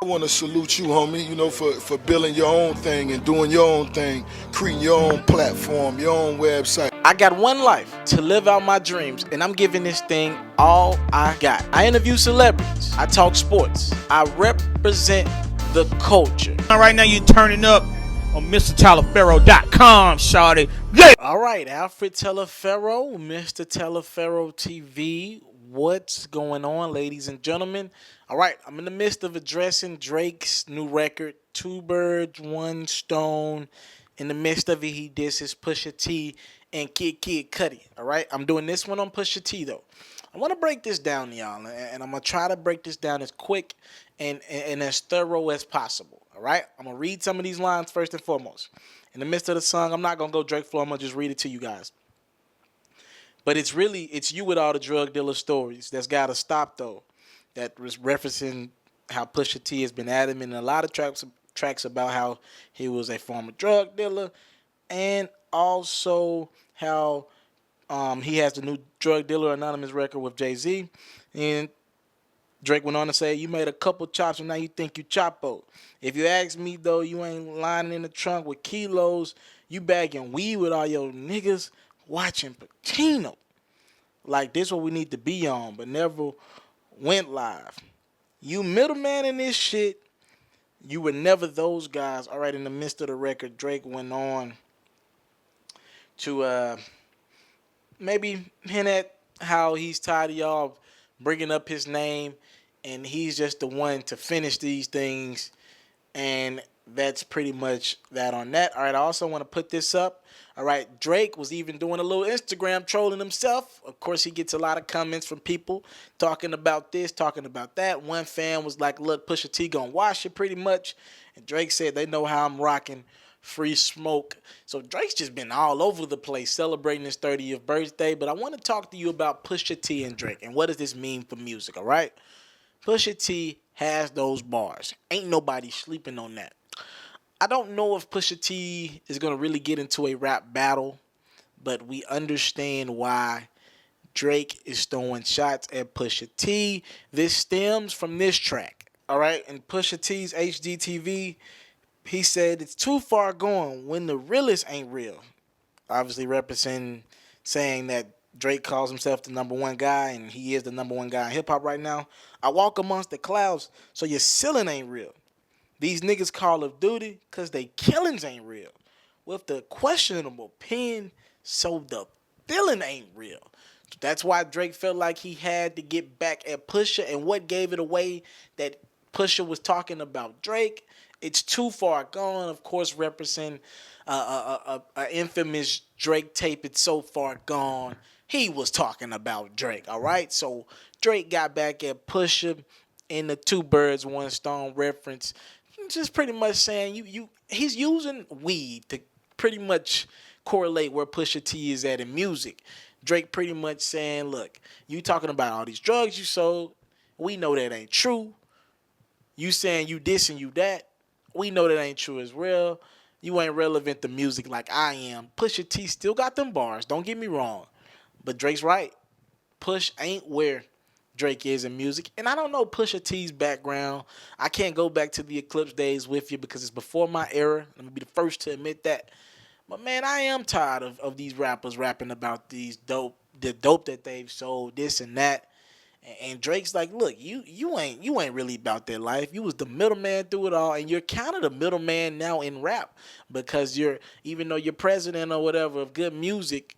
I want to salute you, homie, for building your own thing and doing your own thing, creating your own platform, your own website. I got one life to live out my dreams, and I'm giving this thing all I got. I interview celebrities. I talk sports. I represent the culture. Right now, you're turning up on MrTaliaferro.com, shawty. Yeah! All right, Alfred Teleferro, Mr. Teleferro TV. What's going on, ladies and gentlemen? All right, I'm in the midst of addressing Drake's new record, Two Birds, One Stone. In the midst of it, he disses Pusha T and Kid Cudi. All right, I'm doing this one on Pusha T, though. I want to break this down, y'all, and I'm going to try to break this down as quick and as thorough as possible. All right, I'm going to read some of these lines first and foremost. In the midst of the song, I'm not going to go Drake flow. I'm going to just read it to you guys. But it's you with all the drug dealer stories. That's got to stop, though. That was referencing how Pusha T has been adamant in a lot of tracks about how he was a former drug dealer, and also how he has the new Drug Dealer Anonymous record with Jay-Z. And Drake went on to say, you made a couple chops and now you think you Chapo. If you ask me, though, you ain't lying in the trunk with kilos. You bagging weed with all your niggas watching Pacino. Like, this what we need to be on, but never went live. You middleman in this shit. You were never those guys. All right, in the midst of the record, Drake went on to maybe hint at how he's tired of y'all bringing up his name, and he's just the one to finish these things. And that's pretty much that on that. All right, I also want to put this up. All right, Drake was even doing a little Instagram trolling himself. Of course, he gets a lot of comments from people talking about this, talking about that. One fan was like, look, Pusha T gonna wash it pretty much. And Drake said, they know how I'm rocking free smoke. So Drake's just been all over the place celebrating his 30th birthday. But I want to talk to you about Pusha T and Drake. And what does this mean for music, all right? Pusha T has those bars. Ain't nobody sleeping on that. I don't know if Pusha T is going to really get into a rap battle, but we understand why Drake is throwing shots at Pusha T. This stems from this track, all right? In Pusha T's HGTV, he said it's too far gone when the realest ain't real. Obviously representing, saying that Drake calls himself the number one guy, and he is the number one guy in hip-hop right now. I walk amongst the clouds, so your ceiling ain't real. These niggas Call of Duty because they killings ain't real. With the questionable pen, so the feeling ain't real. That's why Drake felt like he had to get back at Pusha. And what gave it away that Pusha was talking about Drake? It's too far gone. Of course, representing a infamous Drake tape. It's so far gone. He was talking about Drake. All right. So Drake got back at Pusha in the two birds, one stone reference. Just pretty much saying he's using weed to pretty much correlate where Pusha T is at in music. Drake pretty much saying, look, you talking about all these drugs you sold. We know that ain't true. You saying you this and you that. We know that ain't true as well. You ain't relevant to music like I am. Pusha T still got them bars. Don't get me wrong. But Drake's right. Push ain't where Drake is in music. And I don't know Pusha T's background. I can't go back to the Eclipse days with you because it's before my era. Let me be the first to admit that. But man, I am tired of these rappers rapping about the dope that they've sold, this and that. And Drake's like, look, you ain't really about that life. You was the middleman through it all, and you're kind of the middleman now in rap because even though you're president or whatever of good music,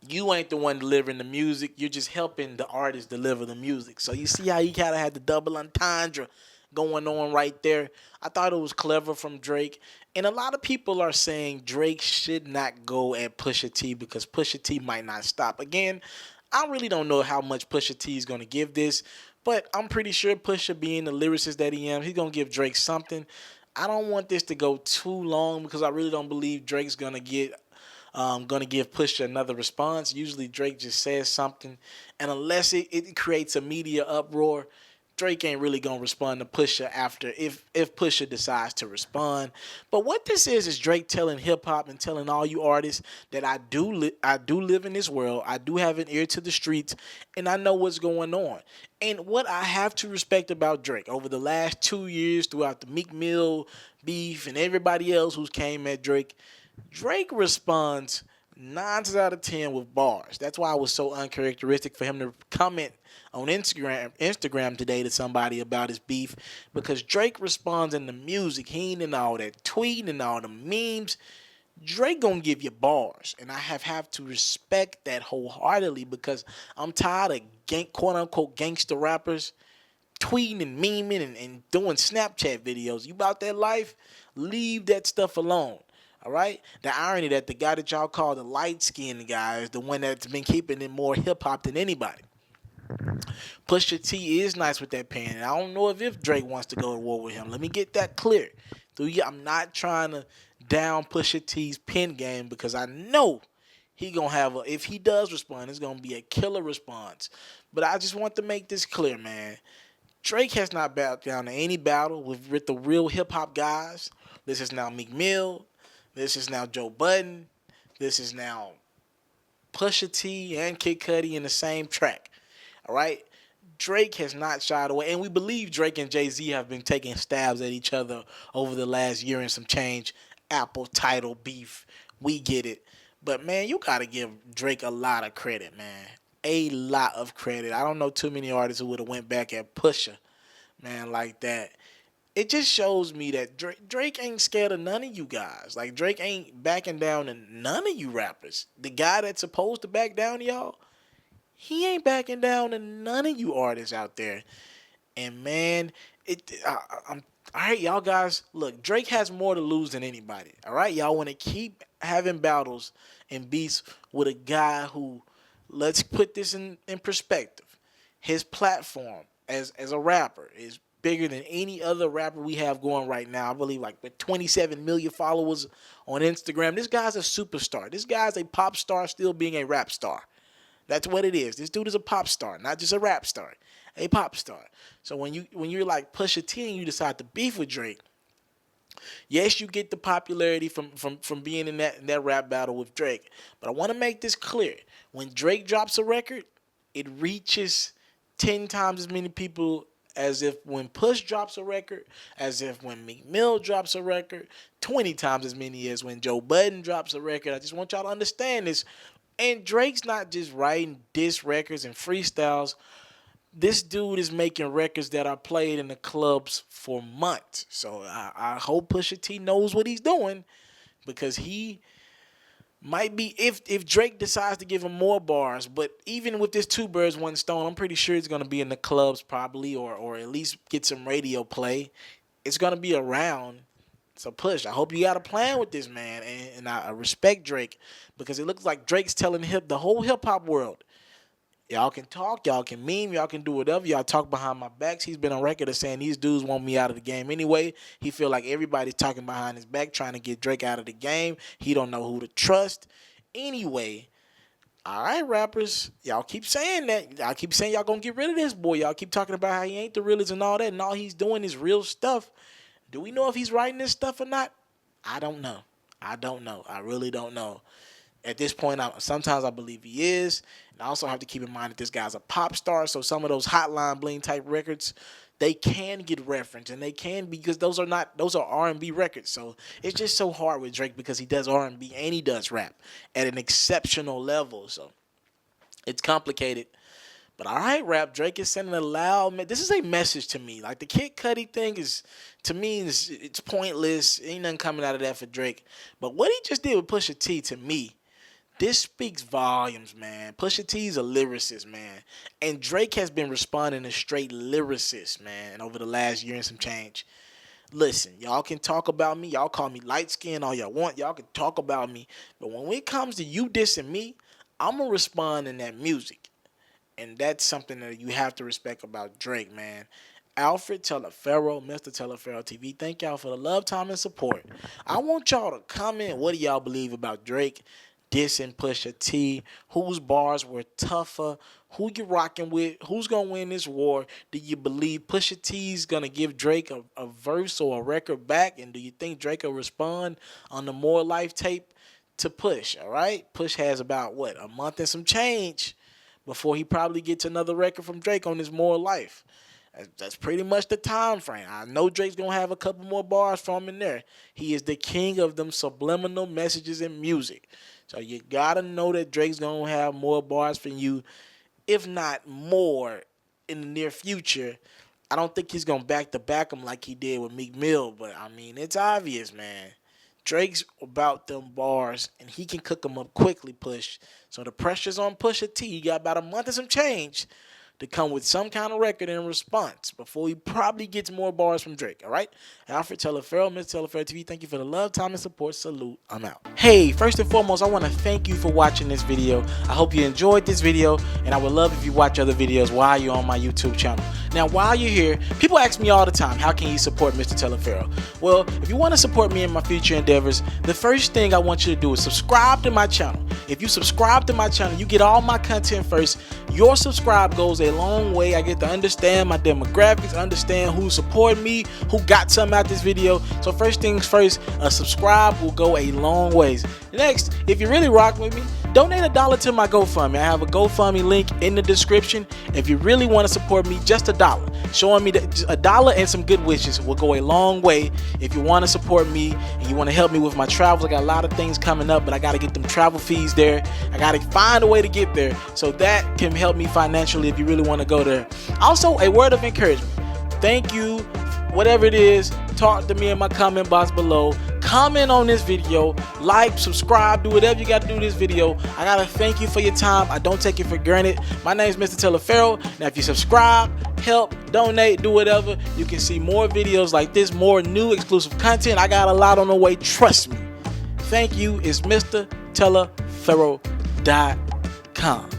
you ain't the one delivering the music. You're just helping the artist deliver the music. So you see how you kind of had the double entendre going on right there. I thought it was clever from Drake. And a lot of people are saying Drake should not go at Pusha T because Pusha T might not stop. Again, I really don't know how much Pusha T is going to give this, but I'm pretty sure Pusha, being the lyricist that he is, he's going to give Drake something. I don't want this to go too long because I really don't believe Drake's going to give Pusha another response. Usually Drake just says something, and unless it creates a media uproar, Drake ain't really gonna respond to Pusha after if Pusha decides to respond. But what this is Drake telling hip hop and telling all you artists that I do live in this world. I do have an ear to the streets, and I know what's going on. And what I have to respect about Drake over the last 2 years, throughout the Meek Mill beef and everybody else who's came at Drake, Drake responds 9 out of 10 with bars. That's why it was so uncharacteristic for him to comment on Instagram today to somebody about his beef, because Drake responds in the music. He ain't in all that tweeting and all the memes. Drake gonna give you bars, and I have to respect that wholeheartedly, because I'm tired of quote unquote gangster rappers tweeting and memeing and doing Snapchat videos. You about that life? Leave that stuff alone. All right? The irony that the guy that y'all call the light-skinned guy is the one that's been keeping it more hip-hop than anybody. Pusha T is nice with that pen, and I don't know if Drake wants to go to war with him. Let me get that clear. I'm not trying to down Pusha T's pen game, because I know he gonna have if he does respond, it's gonna be a killer response. But I just want to make this clear, man. Drake has not bowed down to any battle with the real hip hop guys. This is now Meek Mill. This is now Joe Budden. This is now Pusha T and Kid Cudi in the same track. All right? Drake has not shied away. And we believe Drake and Jay-Z have been taking stabs at each other over the last year and some change. Apple title beef. We get it. But, man, you got to give Drake a lot of credit, man. A lot of credit. I don't know too many artists who would have went back at Pusha, man, like that. It just shows me that Drake ain't scared of none of you guys. Like, Drake ain't backing down to none of you rappers. The guy that's supposed to back down to y'all, he ain't backing down to none of you artists out there. And, man, all right, y'all guys, look, Drake has more to lose than anybody. All right, y'all want to keep having battles and beefs with a guy who, let's put this in perspective. His platform as a rapper is bigger than any other rapper we have going right now. I believe like with 27 million followers on Instagram. This guy's a superstar. This guy's a pop star still being a rap star. That's what it is. This dude is a pop star, not just a rap star, a pop star. So when you're like Pusha T and you decide to beef with Drake, yes, you get the popularity from being in that rap battle with Drake. But I want to make this clear. When Drake drops a record, it reaches 10 times as many people as if when Push drops a record, as if when Meek Mill drops a record, 20 times as many as when Joe Budden drops a record. I just want y'all to understand this. And Drake's not just writing diss records and freestyles. This dude is making records that are played in the clubs for months. So I hope Pusha T knows what he's doing, because he might be, if Drake decides to give him more bars. But even with this two birds, one stone, I'm pretty sure it's going to be in the clubs probably, or at least get some radio play. It's going to be around. So Push, I hope you got a plan with this, man. And I respect Drake, because it looks like Drake's telling the whole hip-hop world, y'all can talk, y'all can meme, y'all can do whatever. Y'all talk behind my backs. He's been on record of saying these dudes want me out of the game anyway. He feel like everybody's talking behind his back, trying to get Drake out of the game. He don't know who to trust. Anyway, all right, rappers, y'all keep saying that. Y'all keep saying y'all gonna get rid of this boy. Y'all keep talking about how he ain't the realest and all that, and all he's doing is real stuff. Do we know if he's writing this stuff or not? I don't know. I really don't know. At this point, sometimes I believe he is. And I also have to keep in mind that this guy's a pop star, so some of those Hotline Bling type records, they can get referenced, and they can, because those are R&B records. So it's just so hard with Drake, because he does R&B and he does rap at an exceptional level. So it's complicated. But all right, rap, Drake is sending a loud. This is a message to me. Like the Kid Cudi thing is, to me, it's pointless. Ain't nothing coming out of that for Drake. But what he just did with Pusha T, to me, this speaks volumes, man. Pusha T's a lyricist, man. And Drake has been responding as straight lyricist, man, over the last year and some change. Listen, y'all can talk about me. Y'all call me light-skinned all y'all want. Y'all can talk about me. But when it comes to you dissing me, I'm going to respond in that music. And that's something that you have to respect about Drake, man. Alfred Teleferro, Mr. Teleferro TV, thank y'all for the love, time, and support. I want y'all to comment. What do y'all believe about Drake? dissing Pusha T, whose bars were tougher, who you rocking with, who's gonna win this war. Do you believe Pusha T's gonna give Drake a verse or a record back, and do you think Drake will respond on the More Life tape to Push? All right, Push has about what, a month and some change before he probably gets another record from Drake on his More Life. That's pretty much the time frame. I know Drake's gonna have a couple more bars from in there. He is the king of them subliminal messages in music. So you gotta know that Drake's gonna have more bars from you, if not more, in the near future. I don't think he's gonna back to back him like he did with Meek Mill, but I mean, it's obvious, man. Drake's about them bars, and he can cook them up quickly, Push. So the pressure's on Pusha T. You got about a month and some change to come with some kind of record in response before he probably gets more bars from Drake, all right? Alfred Teleferro, Mr. Teleferro TV, thank you for the love, time, and support. Salute. I'm out. Hey, first and foremost, I want to thank you for watching this video. I hope you enjoyed this video, and I would love if you watch other videos while you're on my YouTube channel. Now, while you're here, people ask me all the time, how can you support Mr. Teleferro? Well, if you want to support me in my future endeavors, the first thing I want you to do is subscribe to my channel. If you subscribe to my channel, you get all my content first. Your subscribe goes a long way. I get to understand my demographics, understand who support me, who got something out this video. So first things first, a subscribe will go a long ways. Next, if you really rock with me, donate $1 to my GoFundMe. I have a GoFundMe link in the description. If you really want to support me, just $1. Showing me that $1 and some good wishes will go a long way. If you want to support me and you want to help me with my travels, I got a lot of things coming up, but I got to get them travel fees there. I got to find a way to get there. So that can help me financially if you really want to go there. Also, a word of encouragement. Thank you. Whatever it is, talk to me in my comment box below. Comment on this video, like, subscribe, do whatever you got to do this video. I got to thank you for your time. I don't take it for granted. My name is Mr. Teleferro. Now, if you subscribe, help, donate, do whatever, you can see more videos like this, more new exclusive content. I got a lot on the way. Trust me. Thank you. It's Mr. Teleferro.com.